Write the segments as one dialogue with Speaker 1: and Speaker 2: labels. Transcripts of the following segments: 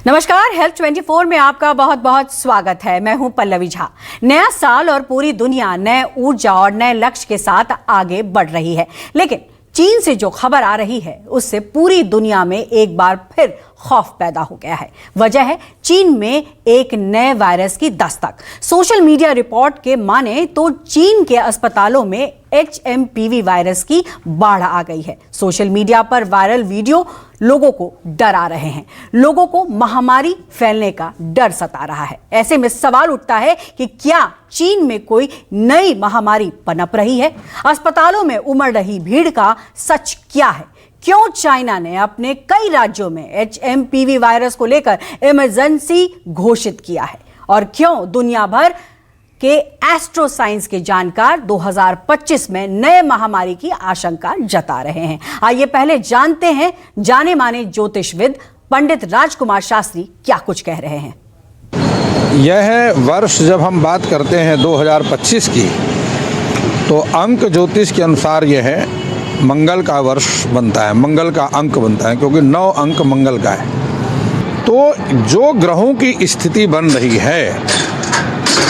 Speaker 1: नमस्कार, हेल्थ 24 में आपका बहुत बहुत स्वागत है। मैं हूं पल्लवी झा। नया साल और पूरी दुनिया नए ऊर्जा और नए लक्ष्य के साथ आगे बढ़ रही है, लेकिन चीन से जो खबर आ रही है उससे पूरी दुनिया में एक बार फिर खौफ पैदा हो गया है। वजह है चीन में एक नए वायरस की दस्तक। सोशल मीडिया रिपोर्ट के माने तो चीन के अस्पतालों में HMPV वायरस की बाढ़ आ गई है। सोशल मीडिया पर वायरल वीडियो लोगों को डरा रहे हैं। लोगों को महामारी फैलने का डर सता रहा है। ऐसे में सवाल उठता है कि क्या चीन में कोई नई महामारी पनप रही है? अस्पतालों में उमड़ रही भीड़ का सच क्या है? क्यों चाइना ने अपने कई राज्यों में HMPV वायरस को लेकर इमरजेंसी घोषित किया है? और क्यों दुनिया भर के एस्ट्रो साइंस के जानकार 2025 में नए महामारी की आशंका जता रहे हैं? आइए पहले जानते हैं जाने माने ज्योतिषविद पंडित राजकुमार शास्त्री क्या कुछ कह रहे हैं।
Speaker 2: यह वर्ष जब हम बात करते हैं 2025 की, तो अंक ज्योतिष के अनुसार यह है मंगल का वर्ष बनता है, मंगल का अंक बनता है, क्योंकि 9 अंक मंगल का है। तो जो ग्रहों की स्थिति बन रही है,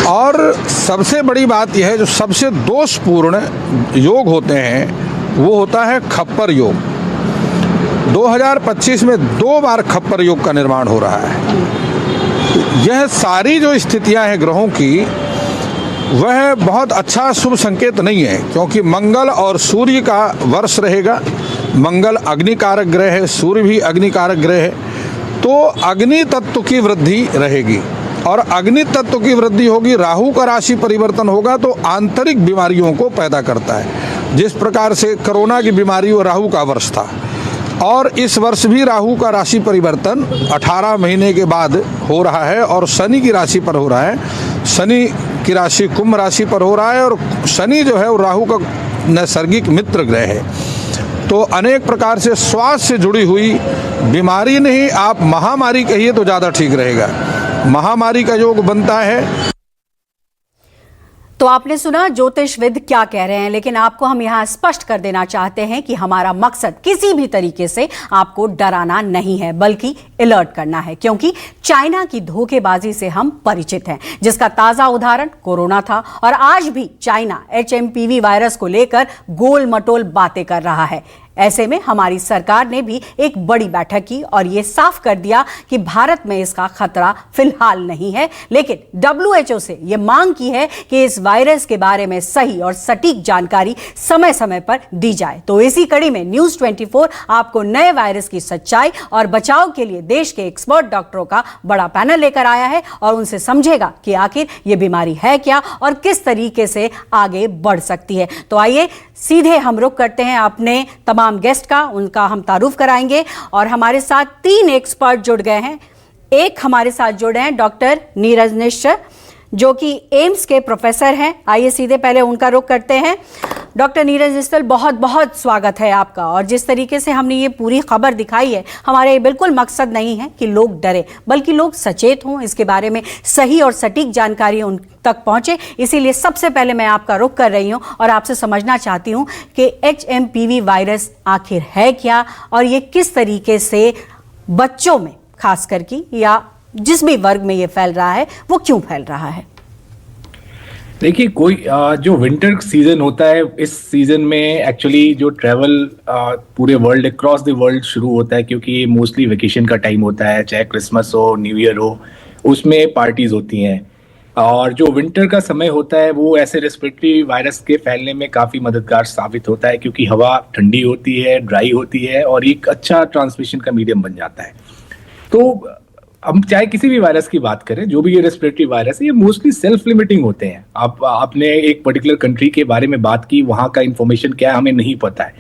Speaker 2: और सबसे बड़ी बात यह है जो सबसे दोषपूर्ण योग होते हैं वो होता है खप्पर योग। 2025 में 2 बार खप्पर योग का निर्माण हो रहा है। यह सारी जो स्थितियां हैं ग्रहों की, वह बहुत अच्छा शुभ संकेत नहीं है, क्योंकि मंगल और सूर्य का वर्ष रहेगा। मंगल अग्निकारक ग्रह है, सूर्य भी अग्निकारक ग्रह है, तो अग्नि तत्व की वृद्धि रहेगी। और अग्नि तत्व की वृद्धि होगी, राहु का राशि परिवर्तन होगा तो आंतरिक बीमारियों को पैदा करता है। जिस प्रकार से कोरोना की बीमारी वो राहु का वर्ष था, और इस वर्ष भी राहु का राशि परिवर्तन 18 महीने के बाद हो रहा है और शनि की राशि पर हो रहा है। शनि की राशि कुंभ राशि पर हो रहा है, और शनि जो है वो राहु का नैसर्गिक मित्र ग्रह है। तो अनेक प्रकार से स्वास्थ्य से जुड़ी हुई बीमारी नहीं, आप महामारी कहिए तो ज़्यादा ठीक रहेगा। महामारी का योग बनता है।
Speaker 1: तो आपने सुना ज्योतिषविद क्या कह रहे हैं, लेकिन आपको हम यहाँ स्पष्ट कर देना चाहते हैं कि हमारा मकसद किसी भी तरीके से आपको डराना नहीं है, बल्कि अलर्ट करना है। क्योंकि चाइना की धोखेबाजी से हम परिचित हैं, जिसका ताजा उदाहरण कोरोना था, और आज भी चाइना HMPV वायरस को लेकर गोल मटोल बातें कर रहा है। ऐसे में हमारी सरकार ने भी एक बड़ी बैठक की और ये साफ कर दिया कि भारत में इसका खतरा फिलहाल नहीं है, लेकिन WHO से ये मांग की है कि इस वायरस के बारे में सही और सटीक जानकारी समय समय पर दी जाए। तो इसी कड़ी में न्यूज़ 24 आपको नए वायरस की सच्चाई और बचाव के लिए देश के एक्सपर्ट डॉक्टरों का बड़ा पैनल लेकर आया है, और उनसे समझेगा कि आखिर ये बीमारी है क्या और किस तरीके से आगे बढ़ सकती है। तो आइए सीधे हम रुख करते हैं अपने तमाम गेस्ट का, उनका हम तारुफ कराएंगे। और हमारे साथ 3 एक्सपर्ट जुड़ गए हैं। एक हमारे साथ जुड़े हैं डॉक्टर नीरज निश्चल, जो कि एम्स के प्रोफेसर हैं। आइए सीधे पहले उनका रुख करते हैं। डॉक्टर नीरज निश्चल, बहुत बहुत स्वागत है आपका। और जिस तरीके से हमने ये पूरी खबर दिखाई है, हमारा ये बिल्कुल मकसद नहीं है कि लोग डरे, बल्कि लोग सचेत हों, इसके बारे में सही और सटीक जानकारी उन तक पहुंचे। इसीलिए सबसे पहले मैं आपका रुख कर रही हूं और आपसे समझना चाहती हूं कि HMPV वायरस आखिर है क्या, और ये किस तरीके से बच्चों में खास करके या जिस भी वर्ग में ये फैल रहा है वो क्यों फैल रहा है?
Speaker 3: देखिए, कोई जो विंटर सीजन होता है, इस सीजन में एक्चुअली जो ट्रैवल पूरे वर्ल्ड अक्रॉस द वर्ल्ड शुरू होता है, क्योंकि मोस्टली वेकेशन का टाइम होता है, चाहे क्रिसमस हो, न्यू ईयर हो, उसमें पार्टीज होती हैं। और जो विंटर का समय होता है वो ऐसे रेस्पिरेटरी वायरस के फैलने में काफ़ी मददगार साबित होता है, क्योंकि हवा ठंडी होती है, ड्राई होती है, और एक अच्छा ट्रांसमिशन का मीडियम बन जाता है। तो हम चाहे किसी भी वायरस की बात करें, जो भी ये रेस्पिरेटरी वायरस है, ये मोस्टली सेल्फ लिमिटिंग होते हैं। आपने एक पर्टिकुलर कंट्री के बारे में बात की, वहाँ का इंफॉर्मेशन क्या है हमें नहीं पता है।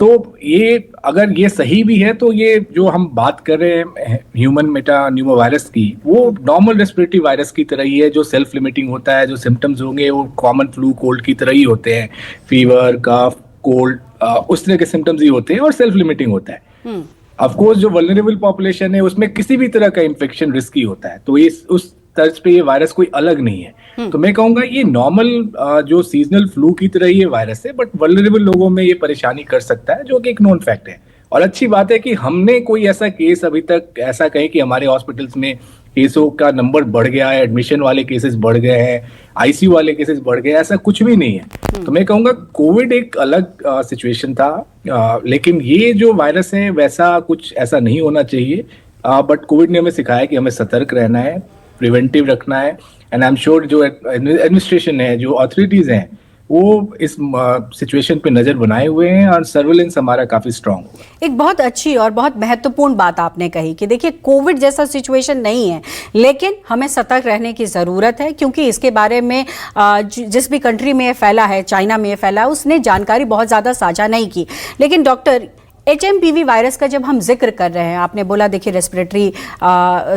Speaker 3: तो ये अगर ये सही भी है, तो ये जो हम बात कर रहे हैं ह्यूमन मेटान्यूमो वायरस की, वो नॉर्मल रेस्पिरेटरी वायरस की तरह ही है, जो सेल्फ लिमिटिंग होता है। जो सिम्टम्स होंगे वो कॉमन फ्लू कोल्ड की तरह ही होते हैं, फीवर, कफ, कोल्ड, उस तरह के सिम्टम्स ही होते हैं, और सेल्फ लिमिटिंग होता है। ऑफ कोर्स जो वल्नरेबल पॉपुलेशन है उसमें किसी भी तरह का इन्फेक्शन रिस्की होता है, तो इस उस तर्ज पे ये वायरस कोई अलग नहीं है। तो मैं कहूंगा ये नॉर्मल जो सीजनल फ्लू की तरह ये वायरस है, बट वल्नरेबल लोगों में ये परेशानी कर सकता है, जो कि एक नोन फैक्ट है। और अच्छी बात है कि हमने कोई ऐसा केस अभी तक ऐसा कहें कि हमारे हॉस्पिटल्स में केसों का नंबर बढ़ गया है, एडमिशन वाले केसेस बढ़ गए हैं, आईसीयू वाले केसेस बढ़ गए, ऐसा कुछ भी नहीं है। तो मैं कहूँगा कोविड एक अलग सिचुएशन था, लेकिन ये जो वायरस है वैसा कुछ ऐसा नहीं होना चाहिए। बट कोविड ने हमें सिखाया कि हमें सतर्क रहना है, प्रिवेंटिव रखना है। एंड आई एम श्योर जो एडमिनिस्ट्रेशन है, जो अथॉरिटीज हैं, वो इस सिचुएशन पे नजर बनाए हुए हैं और सर्विलेंस हमारा काफी स्ट्रांग होगा।
Speaker 1: एक बहुत अच्छी और बहुत महत्वपूर्ण बात आपने कही कि देखिए कोविड जैसा सिचुएशन नहीं है, लेकिन हमें सतर्क रहने की ज़रूरत है, क्योंकि इसके बारे में जिस भी कंट्री में ये फैला है, चाइना में ये फैला है, उसने जानकारी बहुत ज़्यादा साझा नहीं की। लेकिन डॉक्टर, HMPV वायरस का जब हम जिक्र कर रहे हैं, आपने बोला देखिए रेस्पिरेटरी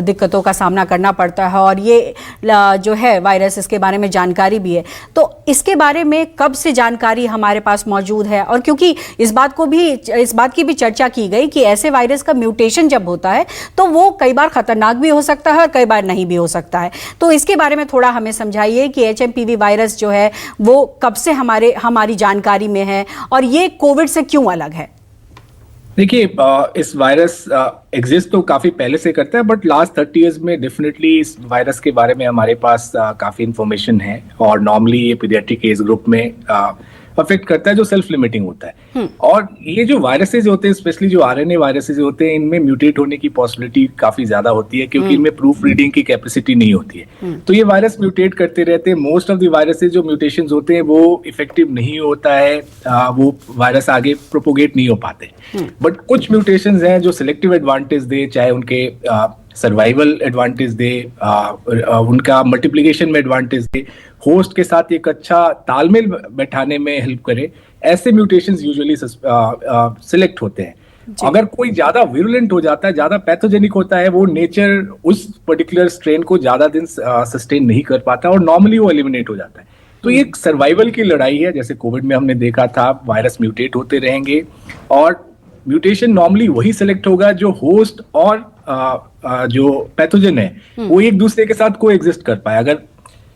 Speaker 1: दिक्कतों का सामना करना पड़ता है और ये जो है वायरस, इसके बारे में जानकारी भी है। तो इसके बारे में कब से जानकारी हमारे पास मौजूद है? और क्योंकि इस बात की भी चर्चा की गई कि ऐसे वायरस का म्यूटेशन जब होता है तो वो कई बार खतरनाक भी हो सकता है और कई बार नहीं भी हो सकता है। तो इसके बारे में थोड़ा हमें समझाइए कि HMPV वायरस जो है वो कब से हमारी जानकारी में है और ये कोविड से क्यों अलग है?
Speaker 3: देखिए, इस वायरस एग्जिस्ट तो काफी पहले से करता है, बट लास्ट 30 इयर्स में डेफिनेटली इस वायरस के बारे में हमारे पास काफी इंफॉर्मेशन है। और नॉर्मली ये पीडियाट्रिक एज ग्रुप में अफेक्ट करता है, जो सेल्फ लिमिटिंग होता है। और ये जो वायरसेस होते हैं, स्पेशली जो RNA वायरसेस होते हैं, इनमें म्यूटेट होने की पॉसिबिलिटी काफी ज्यादा होती है, क्योंकि इनमें प्रूफ रीडिंग की कैपेसिटी नहीं होती है। तो ये वायरस म्यूटेट करते रहते हैं। मोस्ट ऑफ द वायरसेस जो म्यूटेशंस होते हैं वो इफेक्टिव नहीं होता है, वो वायरस आगे प्रोपोगेट नहीं हो पाते। बट कुछ म्यूटेशंस हैं जो सिलेक्टिव एडवांटेज दे, चाहे उनके सर्वाइवल एडवांटेज दे, उनका मल्टीप्लिकेशन में एडवांटेज दे, होस्ट के साथ एक अच्छा तालमेल बैठाने में हेल्प करे, ऐसे म्यूटेशंस यूजुअली सिलेक्ट होते हैं। अगर कोई ज्यादा विरुलेंट हो जाता है, ज्यादा पैथोजेनिक होता है, वो नेचर उस पर्टिकुलर स्ट्रेन को ज्यादा दिन सस्टेन नहीं कर पाता और नॉर्मली वो एलिमिनेट हो जाता है। तो ये एक सर्वाइवल की लड़ाई है। जैसे कोविड में हमने देखा था, वायरस म्यूटेट होते रहेंगे और म्यूटेशन नॉर्मली वही सिलेक्ट होगा जो होस्ट और जो पैथोजन है वो एक दूसरे के साथ को एग्जिस्ट कर पाए। अगर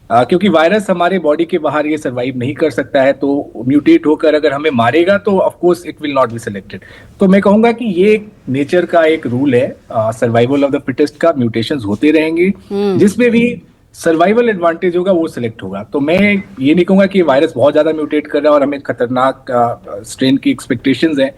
Speaker 3: क्योंकि वायरस हमारे बॉडी के बाहर ये सर्वाइव नहीं कर सकता है, तो म्यूटेट होकर अगर हमें मारेगा तो of course it will not be selected. तो मैं कहूंगा कि ये नेचर का एक रूल है, सर्वाइवल ऑफ द फिटेस्ट का। म्यूटेशंस होते रहेंगे, जिसमें भी सर्वाइवल एडवांटेज होगा वो सिलेक्ट होगा। तो मैं ये नहीं कहूंगा कि वायरस बहुत ज्यादा म्यूटेट कर रहा है और हमें खतरनाक स्ट्रेन की एक्सपेक्टेशंस है,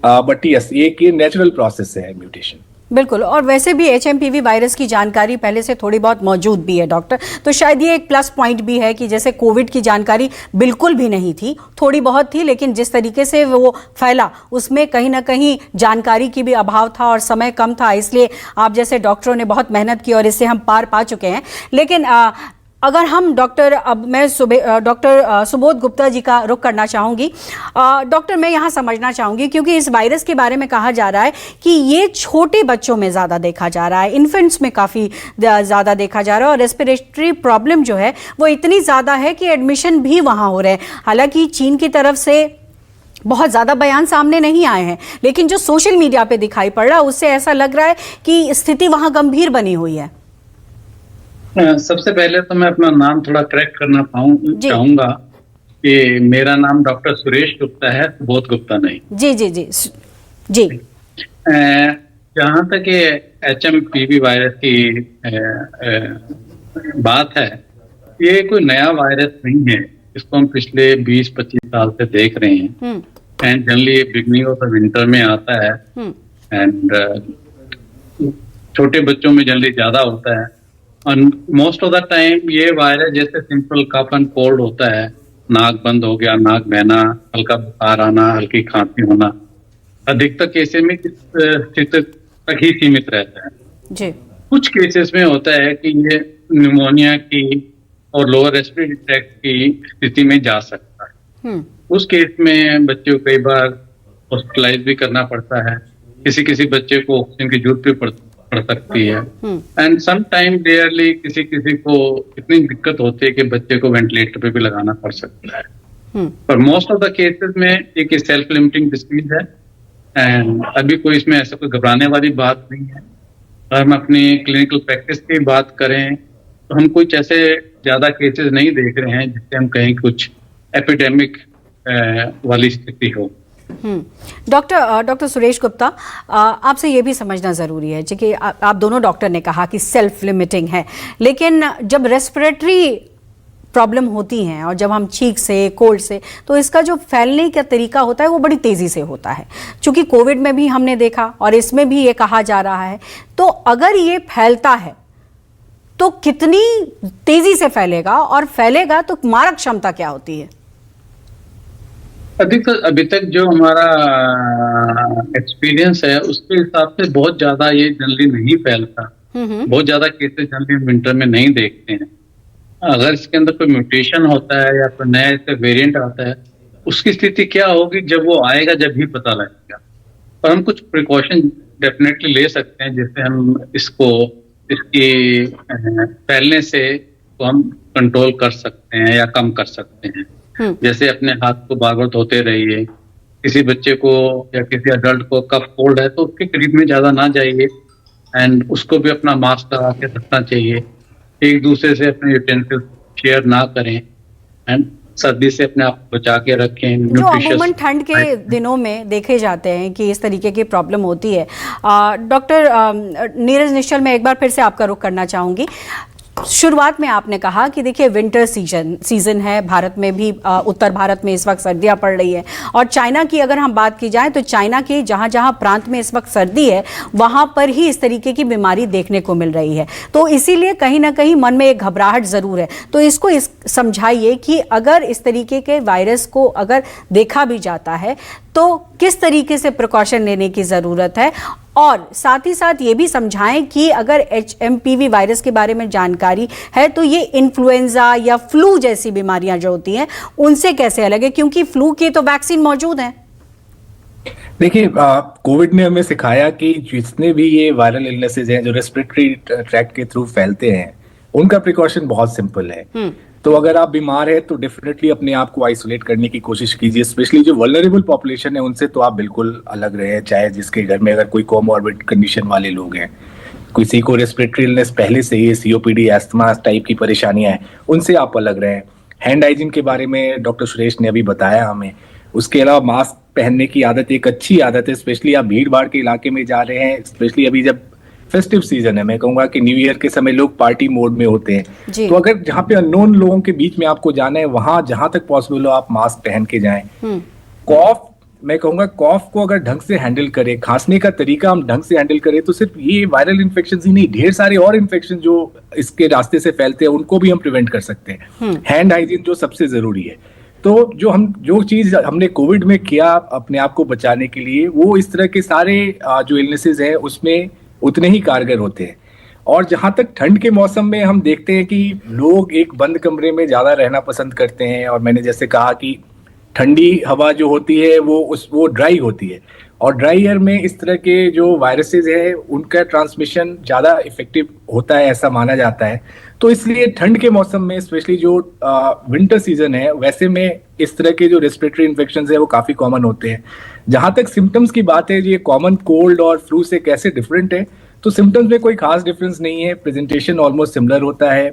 Speaker 3: बट यस, ये नेचुरल प्रोसेस है म्यूटेशन।
Speaker 1: बिल्कुल। और वैसे भी HMPV वायरस की जानकारी पहले से थोड़ी बहुत मौजूद भी है डॉक्टर, तो शायद ये एक प्लस पॉइंट भी है कि जैसे कोविड की जानकारी बिल्कुल भी नहीं थी, थोड़ी बहुत थी, लेकिन जिस तरीके से वो फैला उसमें कहीं ना कहीं जानकारी की भी अभाव था और समय कम था, इसलिए आप जैसे डॉक्टरों ने बहुत मेहनत की और इससे हम पार पा चुके हैं। लेकिन अगर हम मैं डॉक्टर सुबोध गुप्ता जी का रुख करना चाहूँगी। डॉक्टर, मैं यहाँ समझना चाहूँगी, क्योंकि इस वायरस के बारे में कहा जा रहा है कि ये छोटे बच्चों में ज़्यादा देखा जा रहा है, इन्फेंट्स में काफ़ी ज़्यादा देखा जा रहा है और रेस्पिरेटरी प्रॉब्लम जो है वो इतनी ज़्यादा है कि एडमिशन भी वहाँ हो रहे हैं। हालांकि चीन की तरफ से बहुत ज़्यादा बयान सामने नहीं आए हैं, लेकिन जो सोशल मीडिया पे दिखाई पड़ रहा है उससे ऐसा लग रहा है कि स्थिति वहाँ गंभीर बनी हुई है।
Speaker 4: सबसे पहले तो मैं अपना नाम थोड़ा करेक्ट करना चाहूंगा कि मेरा नाम डॉक्टर सुरेश गुप्ता है, सुबोध गुप्ता नहीं।
Speaker 1: जी जी जी जी।
Speaker 4: जहाँ तक ये HMPV वायरस की बात है, ये कोई नया वायरस नहीं है। इसको हम पिछले 20-25 साल से देख रहे हैं। And generally beginning of the winter में आता है एंड छोटे बच्चों में जनरली ज्यादा होता है। और मोस्ट ऑफ द टाइम ये वायरस जैसे सिंपल कफ एंड कोल्ड होता है, नाक बंद हो गया, नाक बहना, हल्का बुखार आना, हल्की खांसी होना, अधिकतर केसेस में इस स्थिति तक ही सीमित रहता है
Speaker 1: जी।
Speaker 4: कुछ केसेस में होता है कि ये निमोनिया की और लोअर रेस्पिरेटरी ट्रैक्ट की स्थिति में जा सकता है। उस केस में बच्चे को कई बार हॉस्पिटलाइज भी करना पड़ता है। किसी बच्चे को ऑक्सीजन की जरूरत भी पड़ सकती है। एंड सम टाइम रेयरली किसी को इतनी दिक्कत होती है कि बच्चे को वेंटिलेटर पे भी लगाना पड़ सकता है। पर मोस्ट ऑफ द केसेस में एक सेल्फ लिमिटिंग डिसीज है एंड अभी कोई इसमें ऐसा कोई घबराने वाली बात नहीं है। अगर हम अपनी क्लिनिकल प्रैक्टिस की बात करें तो हम कुछ ऐसे ज्यादा केसेस नहीं देख रहे हैं जिससे हम कहें कुछ एपिडेमिक वाली स्थिति हो।
Speaker 1: डॉक्टर सुरेश गुप्ता, आपसे ये भी समझना ज़रूरी है कि आप दोनों डॉक्टर ने कहा कि सेल्फ लिमिटिंग है, लेकिन जब रेस्पिरेटरी प्रॉब्लम होती हैं और जब हम छींक से, कोल्ड से, तो इसका जो फैलने का तरीका होता है वो बड़ी तेज़ी से होता है। चूँकि कोविड में भी हमने देखा और इसमें भी ये कहा जा रहा है, तो अगर ये फैलता है तो कितनी तेज़ी से फैलेगा, और फैलेगा तो मारक क्षमता क्या होती है?
Speaker 4: अभी तक जो हमारा एक्सपीरियंस है उसके हिसाब से बहुत ज्यादा ये जल्दी नहीं फैलता। बहुत ज्यादा केसेस जल्दी विंटर में नहीं देखते हैं। अगर इसके अंदर कोई म्यूटेशन होता है या कोई नया इसका वेरिएंट आता है, उसकी स्थिति क्या होगी जब वो आएगा, जब ही पता लगेगा। पर हम कुछ प्रिकॉशन डेफिनेटली ले सकते हैं, जैसे हम इसकी फैलने से तो हम कंट्रोल कर सकते हैं या कम कर सकते हैं। जैसे अपने हाथ को बार बार धोते रहिए। किसी बच्चे को या किसी अडल्ट को कफ कोल्ड है तो उसके करीब में ज्यादा ना जाइए, एंड उसको भी अपना मास्क लगा के रखना चाहिए। एक दूसरे से अपने यूटेंसिल शेयर ना करें, एंड सर्दी से अपने आप को बचा के रखें।
Speaker 1: जो अमूमन ठंड के दिनों में देखे जाते हैं कि इस तरीके की प्रॉब्लम होती है। डॉक्टर नीरज निश्चल, मैं एक बार फिर से आपका रुख करना चाहूँगी। शुरुआत में आपने कहा कि देखिए विंटर सीजन है, भारत में भी उत्तर भारत में इस वक्त सर्दियां पड़ रही है, और चाइना की अगर हम बात की जाए तो चाइना के जहां जहां प्रांत में इस वक्त सर्दी है वहां पर ही इस तरीके की बीमारी देखने को मिल रही है। तो इसीलिए कहीं ना कहीं मन में एक घबराहट ज़रूर है। तो इसको समझाइए कि अगर इस तरीके के वायरस को अगर देखा भी जाता है तो किस तरीके से प्रिकॉशन लेने की ज़रूरत है, और साथ ही साथ ये भी समझाएं कि अगर HMPV वायरस के बारे में जानकारी है तो ये इन्फ्लुएंजा या फ्लू जैसी बीमारियां जो होती हैं उनसे कैसे अलग है, क्योंकि फ्लू की तो वैक्सीन मौजूद है।
Speaker 3: देखिए, कोविड ने हमें सिखाया कि जितने भी ये वायरल इलनेसेस हैं जो रेस्पिरेटरी ट्रैक्ट के थ्रू फैलते हैं, उनका प्रिकॉशन बहुत सिंपल है। तो अगर आप बीमार है तो डेफिनेटली अपने आप को आइसोलेट करने की कोशिश कीजिए। स्पेशली जो वल्नरेबल पॉपुलेशन है उनसे तो आप बिल्कुल अलग रहे, चाहे जिसके घर में अगर कोई कोमॉर्बिड कंडीशन वाले लोग हैं, किसी को रेस्पिरेटरी इलनेस पहले से ही COPD, एस्थमा टाइप की परेशानियां हैं, उनसे आप अलग रहें। हैंड हाइजीन के बारे में डॉक्टर सुरेश ने अभी बताया हमें। उसके अलावा मास्क पहनने की आदत एक अच्छी आदत है, स्पेशली आप भीड़ भाड़ के इलाके में जा रहे हैं, स्पेशली अभी जब फेस्टिव सीजन है। मैं कहूंगा कि न्यू ईयर के समय लोग पार्टी मोड में होते हैं, तो अगर जहाँ पे अननोन लोगों के बीच में आपको जाना है वहां जहां तक पॉसिबल हो आप मास्क पहन के जाएं। कॉफ, मैं कहूंगा कॉफ को अगर ढंग से हैंडल करें, खांसने का तरीका हम ढंग से हैंडल करें, तो सिर्फ ये वायरल इन्फेक्शन ही नहीं, ढेर सारे और इन्फेक्शन जो इसके रास्ते से फैलते हैं उनको भी हम प्रिवेंट कर सकते हैं। हैंड हाइजीन जो सबसे जरूरी है। तो जो चीज हमने कोविड में किया अपने आप को बचाने के लिए, वो इस तरह के सारे जो इलनेसेस हैं उसमें उतने ही कारगर होते हैं। और जहां तक ठंड के मौसम में हम देखते हैं कि लोग एक बंद कमरे में ज्यादा रहना पसंद करते हैं, और मैंने जैसे कहा कि ठंडी हवा जो होती है वो ड्राई होती है, और ड्राई एयर में इस तरह के जो वायरसेस है उनका ट्रांसमिशन ज्यादा इफेक्टिव होता है, ऐसा माना जाता है। तो इसलिए ठंड के मौसम में स्पेशली जो विंटर सीजन है, वैसे में इस तरह के जो रेस्पिरेटरी इन्फेक्शंस है वो काफी कॉमन होते हैं। जहां तक सिम्टम्स की बात है, ये कॉमन कोल्ड और फ्लू से कैसे डिफरेंट है, तो सिम्टम्स में कोई खास डिफरेंस नहीं है। प्रेजेंटेशन ऑलमोस्ट सिमिलर होता है।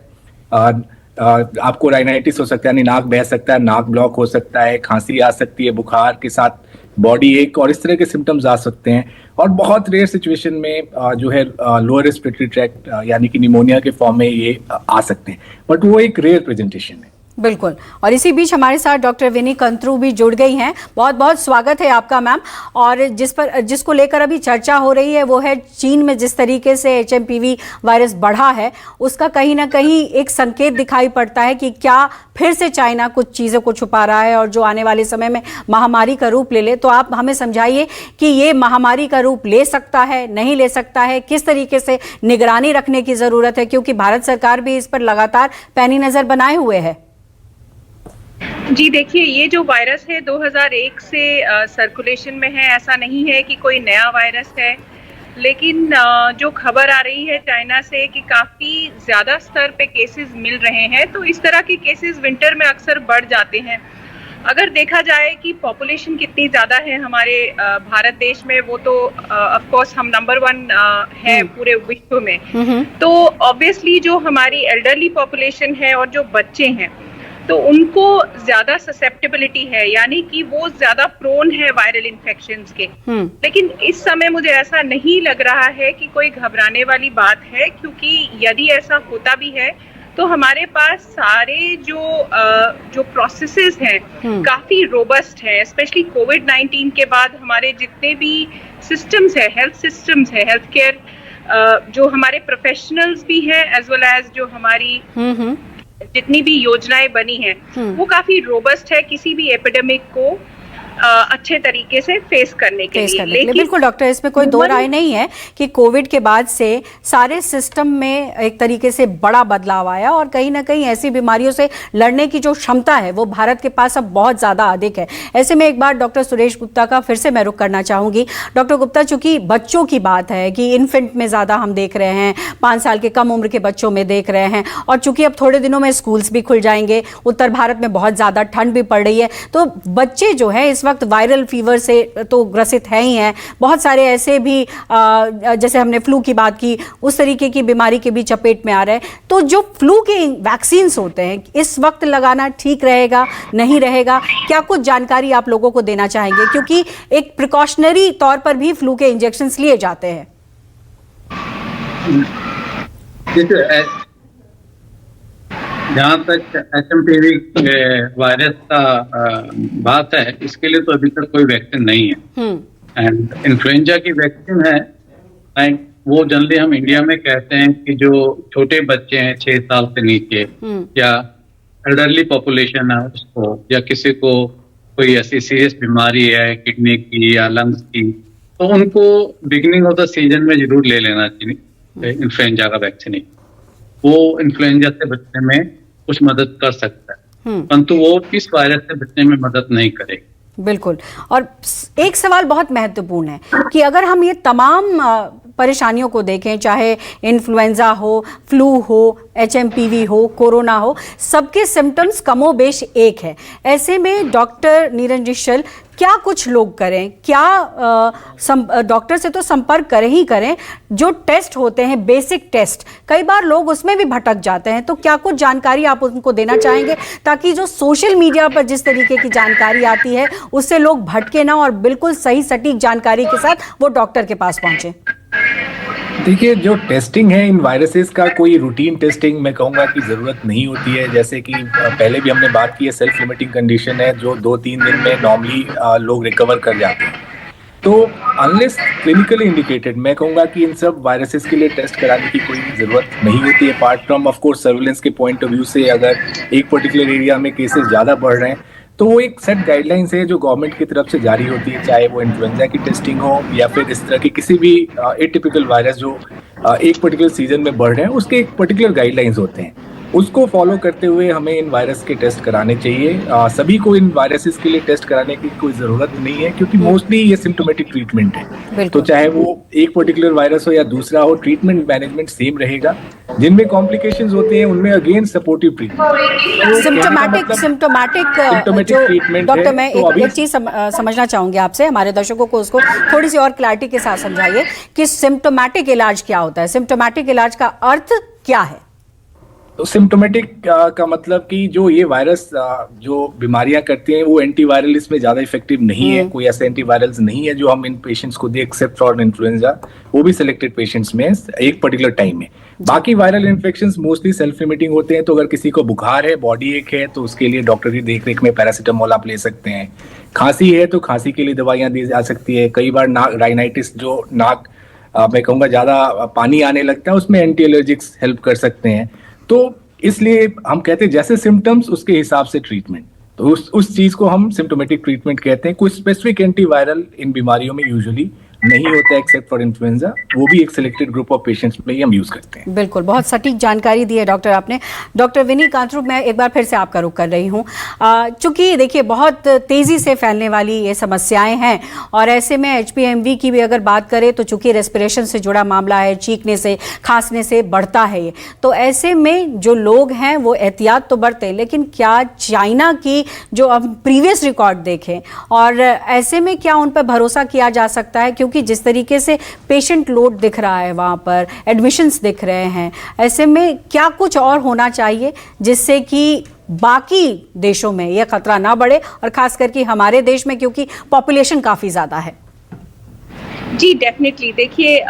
Speaker 3: आपको राइनाइटिस हो सकता है, यानी नाक बह सकता है, नाक ब्लॉक हो सकता है, खांसी आ सकती है, बुखार के साथ बॉडी एक और इस तरह के सिम्टम्स आ सकते हैं। और बहुत रेयर सिचुएशन में जो है लोअर रेस्पिरेटरी ट्रैक्ट यानी कि निमोनिया के फॉर्म में ये आ सकते हैं, बट वो एक रेयर प्रेजेंटेशन है।
Speaker 1: बिल्कुल। और इसी बीच हमारे साथ डॉक्टर विनी कंत्रू भी जुड़ गई हैं। बहुत बहुत स्वागत है आपका मैम। और जिसको लेकर अभी चर्चा हो रही है वो है चीन में जिस तरीके से HMPV वायरस बढ़ा है, उसका कहीं ना कहीं एक संकेत दिखाई पड़ता है कि क्या फिर से चाइना कुछ चीज़ों को छुपा रहा है और जो आने वाले समय में महामारी का रूप ले ले। तो आप हमें समझाइए कि ये महामारी का रूप ले सकता है, नहीं ले सकता है, किस तरीके से निगरानी रखने की ज़रूरत है, क्योंकि भारत सरकार भी इस पर लगातार पैनी नज़र बनाए हुए है।
Speaker 5: जी देखिए, ये जो वायरस है 2001 से सर्कुलेशन में है। ऐसा नहीं है कि कोई नया वायरस है, लेकिन जो खबर आ रही है चाइना से कि काफ़ी ज़्यादा स्तर पे केसेस मिल रहे हैं, तो इस तरह के केसेस विंटर में अक्सर बढ़ जाते हैं। अगर देखा जाए कि पॉपुलेशन कितनी ज़्यादा है हमारे भारत देश में, वो तो ऑफ कोर्स हम नंबर 1 है पूरे विश्व में। तो ऑब्वियसली जो हमारी एल्डरली पॉपुलेशन है और जो बच्चे हैं, तो उनको ज्यादा ससेप्टेबिलिटी है, यानी कि वो ज्यादा प्रोन है वायरल इन्फेक्शंस के। लेकिन इस समय मुझे ऐसा नहीं लग रहा है कि कोई घबराने वाली बात है, क्योंकि यदि ऐसा होता भी है तो हमारे पास सारे जो प्रोसेसेस हैं काफी रोबस्ट हैं। स्पेशली कोविड-19 के बाद हमारे जितने भी सिस्टम्स है, हेल्थ सिस्टम्स है, हेल्थ केयर जो हमारे प्रोफेशनल्स भी हैं एज वेल एज जो हमारी जितनी भी योजनाएं बनी हैं वो काफी रोबस्ट है किसी भी एपिडेमिक को अच्छे तरीके से फेस करने के लिए।
Speaker 1: लेकिन बिल्कुल डॉक्टर, इसमें कोई दो राय नहीं है कि कोविड के बाद से सारे सिस्टम में एक तरीके से बड़ा बदलाव आया और कहीं ना कहीं ऐसी बीमारियों से लड़ने की जो क्षमता है वो भारत के पास अब बहुत ज़्यादा अधिक है। ऐसे में एक बार डॉक्टर सुरेश गुप्ता का फिर से मैं रुख करना चाहूँगी। डॉक्टर गुप्ता, चूंकि बच्चों की बात है कि इन्फेंट में ज़्यादा हम देख रहे हैं, 5 साल के कम उम्र के बच्चों में देख रहे हैं, और चूंकि अब थोड़े दिनों में स्कूल्स भी खुल जाएंगे, उत्तर भारत में बहुत ज़्यादा ठंड भी पड़ रही है, तो बच्चे जो है इस वक्त वायरल फीवर से तो ग्रसित है ही हैं, बहुत सारे ऐसे भी जैसे हमने फ्लू की बात की उस तरीके की बीमारी के भी चपेट में आ रहे हैं। तो जो फ्लू के वैक्सीन्स होते हैं इस वक्त लगाना ठीक रहेगा, नहीं रहेगा? क्या कुछ जानकारी आप लोगों को देना चाहेंगे, क्योंकि एक प्रिकॉशनरी तौर पर भी फ्लू के इंजेक्शंस लिए जाते हैं।
Speaker 4: जहाँ तक HMPV वायरस का बात है, इसके लिए तो अभी तक कोई वैक्सीन नहीं है। एंड इन्फ्लुएंजा की वैक्सीन है, एंड वो जनरली हम इंडिया में कहते हैं कि जो छोटे बच्चे हैं 6 साल से नीचे या एल्डरली पॉपुलेशन है उसको, या किसी को कोई ऐसी सीरियस बीमारी है किडनी की या लंग्स की, तो उनको बिगिनिंग ऑफ द सीजन में जरूर ले लेना चाहिए इन्फ्लुएंजा का वैक्सीन। वो इन्फ्लुएंजा से बचने में कुछ मदद कर सकता है, परंतु वो इस वायरस से बचने में मदद नहीं करेगी।
Speaker 1: बिल्कुल। और एक सवाल बहुत महत्वपूर्ण है कि अगर हम ये तमाम परेशानियों को देखें, चाहे इन्फ्लुएंजा हो, फ्लू हो, HMPV हो, कोरोना हो, सबके सिम्टम्स कमोबेश एक है। ऐसे में डॉक्टर नीरज निश्चल, क्या कुछ लोग करें? क्या डॉक्टर से तो संपर्क करें ही करें, जो टेस्ट होते हैं बेसिक टेस्ट, कई बार लोग उसमें भी भटक जाते हैं, तो क्या कुछ जानकारी आप उनको देना चाहेंगे ताकि जो सोशल मीडिया पर जिस तरीके की जानकारी आती है उससे लोग भटके ना और बिल्कुल सही सटीक जानकारी के साथ वो डॉक्टर के पास पहुंचे?
Speaker 3: देखिए, जो टेस्टिंग है इन वायरसेस का, कोई रूटीन टेस्टिंग मैं कहूँगा कि ज़रूरत नहीं होती है। जैसे कि पहले भी हमने बात की है, सेल्फ लिमिटिंग कंडीशन है जो 2-3 दिन में नॉर्मली लोग रिकवर कर जाते हैं। तो अनलेस क्लिनिकली इंडिकेटेड, मैं कहूँगा कि इन सब वायरसेस के लिए टेस्ट कराने की कोई ज़रूरत नहीं होती है। Apart from of course surveillance के पॉइंट ऑफ व्यू से, अगर एक पर्टिकुलर एरिया में केसेस ज़्यादा बढ़ रहे हैं तो वो एक सेट गाइडलाइंस है जो गवर्नमेंट की तरफ से जारी होती है, चाहे वो इन्फ्लुएंजा की टेस्टिंग हो या फिर इस तरह की किसी भी एटिपिकल वायरस जो एक पर्टिकुलर सीजन में बढ़ रहे हैं, उसके एक पर्टिकुलर गाइडलाइंस होते हैं। उसको फॉलो करते हुए हमें इन वायरस के टेस्ट कराने चाहिए। सभी को इन वायरसेस के लिए टेस्ट कराने की कोई ज़रूरत नहीं है, क्योंकि मोस्टली ये सिम्टोमेटिक ट्रीटमेंट है। तो चाहे वो एक पर्टिकुलर वायरस हो या दूसरा हो, ट्रीटमेंट मैनेजमेंट सेम रहेगा। जिनमें कॉम्प्लिकेशंस होते हैं उनमें again supportive treatment,
Speaker 1: symptomatic treatment. Doctor, मैं एक चीज समझना चाहूंगी आपसे, हमारे दर्शकों को उसको थोड़ी सी और क्लैरिटी के साथ समझाइए कि सिम्टोमेटिक इलाज क्या होता है, सिम्टोमेटिक इलाज का अर्थ क्या है?
Speaker 3: तो सिम्टोमेटिक का मतलब कि जो ये वायरस जो बीमारियां करती हैं वो एंटीवायरल इसमें ज्यादा इफेक्टिव नहीं है। कोई ऐसे एंटीवायरल्स नहीं है जो हम इन पेशेंट्स को दें, एक्सेप्ट फॉर इन्फ्लुएंजा, वो भी सिलेक्टेड पेशेंट्स में एक पर्टिकुलर टाइम में। बाकी viral infections mostly self limiting होते हैं। तो अगर किसी को बुखार है, बॉडी एक है, तो उसके लिए डॉक्टर की देखरेख में पैरासीटामोल आप ले सकते हैं। खांसी है तो खांसी के लिए दवाइयां दी जा सकती है। कई बार राइनाइटिस, जो नाक मैं कहूँगा ज्यादा पानी आने लगता है, उसमें एंटी एलर्जिक्स हेल्प कर सकते हैं। तो इसलिए हम कहते हैं जैसे सिम्टम्स उसके हिसाब से ट्रीटमेंट, तो उस चीज को हम सिम्टोमेटिक ट्रीटमेंट कहते हैं। कुछ स्पेसिफिक एंटीवायरल इन बीमारियों में यूजुअली नहीं होता एक्सेप्ट फॉर इन्फ्लुएंजा, वो भी एक सिलेक्टेड ग्रुप ऑफ पेशेंट्स में ही हम यूज करते हैं।
Speaker 1: बिल्कुल, बहुत सटीक जानकारी दी है डॉक्टर आपने। डॉक्टर विनी कांतरू, मैं एक बार फिर से आपका रुख कर रही हूँ। चूंकि देखिए बहुत तेजी से फैलने वाली ये समस्याएं हैं और ऐसे में HPMV की भी अगर बात करें तो चूंकि रेस्पिरेशन से जुड़ा मामला है, चीखने से, खांसने से बढ़ता है ये, तो ऐसे में जो लोग हैं वो एहतियात तो बरतें, लेकिन क्या चाइना की जो हम प्रीवियस रिकॉर्ड देखें और ऐसे में क्या उन पर भरोसा किया जा सकता है? क्योंकि जिस तरीके से पेशेंट लोड दिख रहा है, वहाँ पर एडमिशन्स दिख रहे हैं, ऐसे में क्या कुछ और होना चाहिए जिससे कि बाकी देशों में यह खतरा ना बढ़े, और खास करके हमारे देश में क्योंकि पॉपुलेशन काफी ज्यादा है?
Speaker 5: जी डेफिनेटली, देखिए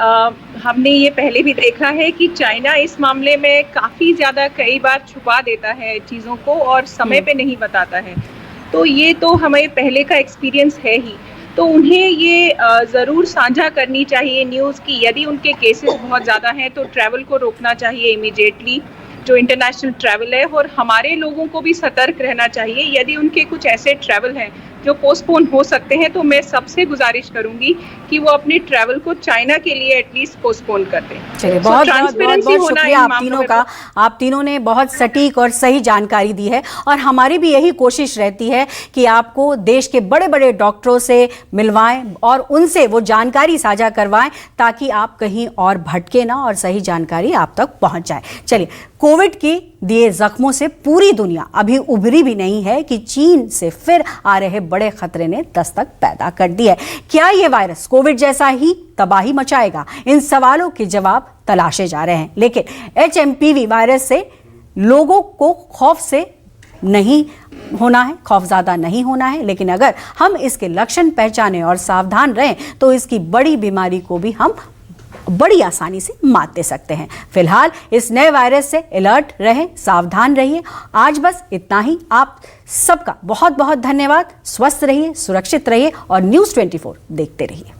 Speaker 5: हमने ये पहले भी देखा है कि चाइना इस मामले में काफ़ी ज़्यादा कई बार छुपा देता है चीज़ों को और समय पे नहीं बताता है। तो ये तो हमें पहले का एक्सपीरियंस है ही, तो उन्हें ये ज़रूर साझा करनी चाहिए न्यूज़ की। यदि उनके केसेस बहुत ज़्यादा हैं तो ट्रैवल को रोकना चाहिए इमीडिएटली, जो इंटरनेशनल ट्रैवल है, और हमारे लोगों को भी सतर्क रहना चाहिए। यदि उनके कुछ ऐसे ट्रैवल हैं जो पोस्टपोन हो सकते हैं तो मैं सबसे गुजारिश करूंगी कि वो अपने ट्रैवल को चाइना के लिए एटलीस्ट पोस्टपोन कर दें।
Speaker 1: चलिए, बहुत शुक्रिया आप तीनों का। आप तीनों ने बहुत सटीक और सही जानकारी दी है, और हमारी भी यही कोशिश रहती है कि आपको देश के बड़े बड़े डॉक्टरों से मिलवाएं और उनसे वो जानकारी साझा करवाएं ताकि आप कहीं और भटके ना और सही जानकारी आप तक पहुंच जाए। चलिए, कोविड के दिए जख्मों से पूरी दुनिया अभी उभरी भी नहीं है कि चीन से फिर आ रहे बड़े खतरे ने दस्तक पैदा कर दी है। क्या ये वायरस कोविड जैसा ही तबाही मचाएगा? इन सवालों के जवाब तलाशे जा रहे हैं। लेकिन HMPV वायरस से लोगों को खौफ से नहीं होना है, खौफज़्यादा नहीं होना है, लेकिन अगर हम इसके लक्षण पहचानें और सावधान रहें तो इसकी बड़ी बीमारी को भी हम बड़ी आसानी से मात दे सकते हैं। फिलहाल इस नए वायरस से अलर्ट रहें, सावधान रहिए। आज बस इतना ही। आप सबका बहुत बहुत धन्यवाद। स्वस्थ रहिए, सुरक्षित रहिए और News 24 देखते रहिए।